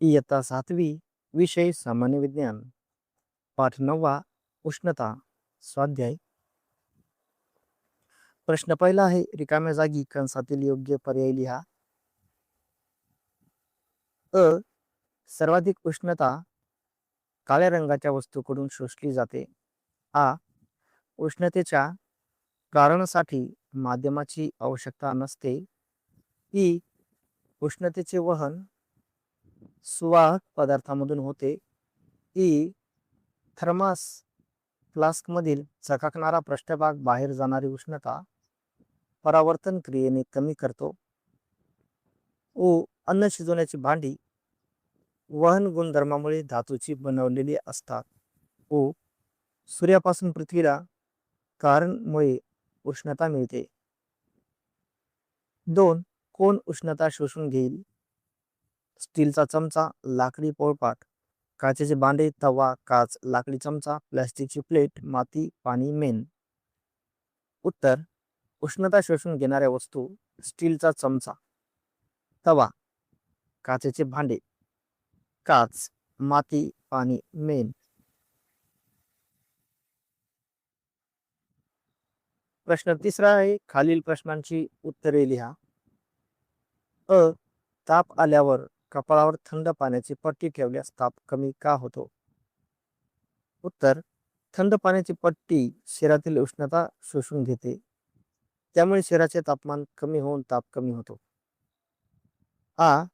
इयत्ता 7वी विषय सामान्य विज्ञान पाठ 9 उष्णता स्वाध्याय. प्रश्न पहिला आहे, रिकाम्या जागी कंसातील योग्य पर्याय लिहा. अ. सर्वाधिक उष्णता काळ्या रंगाच्या वस्तूकडून शोषली जाते. आ. उष्णतेच्या कारणासाठी माध्यमाची आवश्यकता नसते. ई. उष्णतेचे वहन सुवाहक पदार्थामधून होते. ई. थर्मास फ्लास्कमधील चकाकणारा पृष्ठभाग बाहेर जाणारी उष्णता परावर्तन क्रियेने कमी करतो. ओ. अन्न शिजवण्याची भांडी वहन गुणधर्मामुळे धातूची बनवलेली असतात. ओ. सूर्यापासून पृथ्वीला कारणमुळे उष्णता मिळते. 2. कोण उष्णता शोषून घेईल? स्टीलचा चमचा, लाकडी पोळपाट, काचेचे भांडे, तवा, काच, लाकडी चमचा, प्लास्टिकची प्लेट, माती, पाणी, मेण. उत्तर. उष्णता शोषून घेणाऱ्या वस्तू: स्टीलचा चमचा, तवा, काचेचे भांडे, काच, माती, पाणी, मेण. प्रश्न तिसरा आहे, खालील प्रश्नांची उत्तरे लिहा. अ. ताप आल्यावर कपाळावर थंड पाण्याची पट्टी ठेवल्यास ताप कमी का होतो? उत्तर. थंड पाण्याची पट्टी शरीरातील उष्णता शोषून घेते, त्यामुळे शरीराचे तापमान कमी होऊन ताप कमी होतो. आ.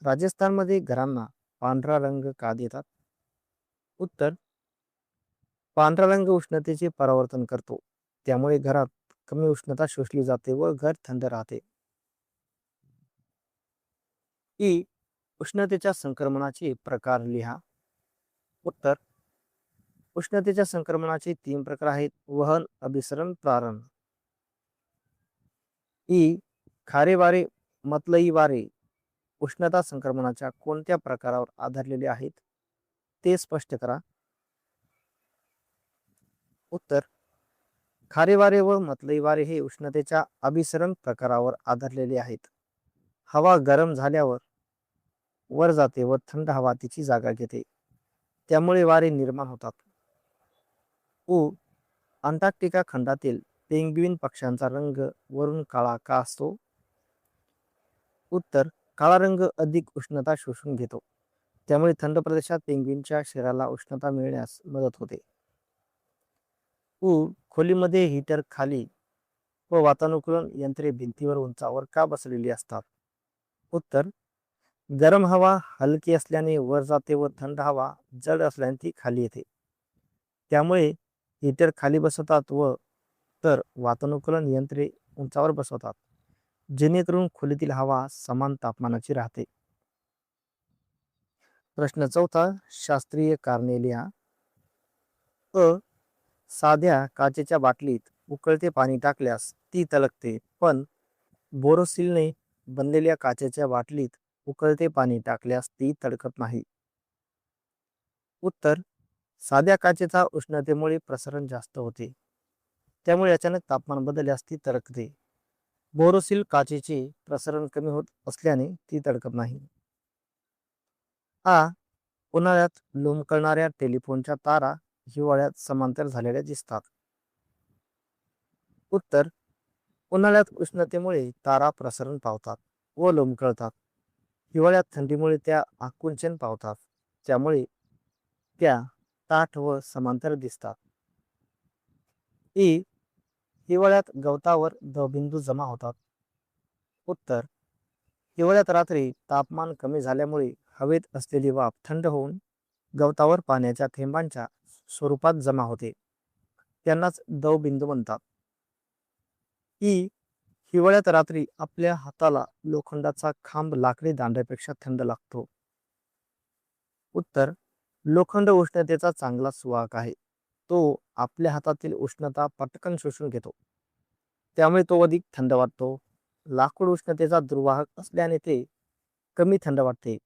राजस्थानमध्ये घरांना पांढरा रंग का देतात? उत्तर. पांढरा रंग उष्णतेचे परावर्तन करतो, त्यामुळे घरात कमी उष्णता शोषली जाते व घर थंड राहते. ई. उष्णतेच्या संक्रमणाचे प्रकार लिहा. उत्तर. उष्णतेच्या संक्रमणाचे 3 प्रकार आहेत: वहन, अभिसरण, प्रारण. ई. खारे वारे, मतलई वारे उष्णता संक्रमणाच्या कोणत्या प्रकारावर आधारलेले आहेत ते स्पष्ट करा. उत्तर. खारे वारे व मतलई वारे हे उष्णतेच्या अभिसरण प्रकारावर आधारलेले आहेत. हवा गरम झाल्यावर वर जाते व थंड हवा तिची जागा घेते, त्यामुळे वारे निर्माण होतात. उ. अंटार्क्टिका खंडातील पेंग्विन पक्ष्यांचा रंग वरून काळा का असतो? उत्तर. काळा रंग अधिक उष्णता शोषून घेतो, त्यामुळे थंड प्रदेशात पेंग्विनच्या शरीराला उष्णता मिळण्यास मदत होते. उ. खोलीमध्ये हीटर खाली व वातानुकूलन यंत्रे भिंतीवर उंचावर का बसलेली असतात? उत्तर. गरम हवा हलकी असल्याने वर जाते व थंड हवा जड असल्याने ती खाली येते, त्यामुळे हीटर खाली बसवतात व तर वातानुकूलन यंत्रे उंचावर बसवतात, जेणेकरून खोलीतील हवा समान तापमानाची राहते. प्रश्न चौथा, शास्त्रीय कारणे लिहा. अ. साध्या काचेच्या बाटलीत उकळते पाणी टाकल्यास ती तलकते, पण बोरोसिलने बनलेल्या काचेच्या बाटलीत उकळते पाणी टाकल्यास ती तडकत नाही. उत्तर. साध्या काचेचा उष्णतेमुळे प्रसरण जास्त होते, त्यामुळे अचानक तापमान बदलल्यास ती तडकते. बोरोसिल काचेचे प्रसरण कमी होत असल्याने ती तडकत नाही. आ. उन्हाळ्यात लोंबकळणाऱ्या टेलिफोनच्या तारा हिवाळ्यात समांतर झालेल्या दिसतात. उत्तर. उन्हाळ्यात उष्णतेमुळे तारा प्रसरण पावतात व लोंबकळतात. हिवाळ्यात थंडीमुळे त्या आकुंचन पावतात, त्यामुळे त्या ताठ व समांतर दिसतात. ई. हिवाळ्यात गवतावर दवबिंदू जमा होतात. उत्तर. हिवाळ्यात रात्री तापमान कमी झाल्यामुळे हवेत असलेली वाफ थंड होऊन गवतावर पाण्याच्या थेंबांच्या स्वरूपात जमा होते, त्यांनाच दवबिंदू म्हणतात. ई. हिवाळ्यात रात्री आपल्या हाताला लोखंडाचा खांब लाकडी दांड्यापेक्षा थंड लागतो. उत्तर. लोखंड उष्णतेचा चांगला सुवाहक आहे, तो आपल्या हातातील उष्णता पटकन शोषून घेतो, त्यामुळे तो अधिक थंड वाटतो. लाकूड उष्णतेचा दुर्वाहक असल्याने ते कमी थंड वाटते,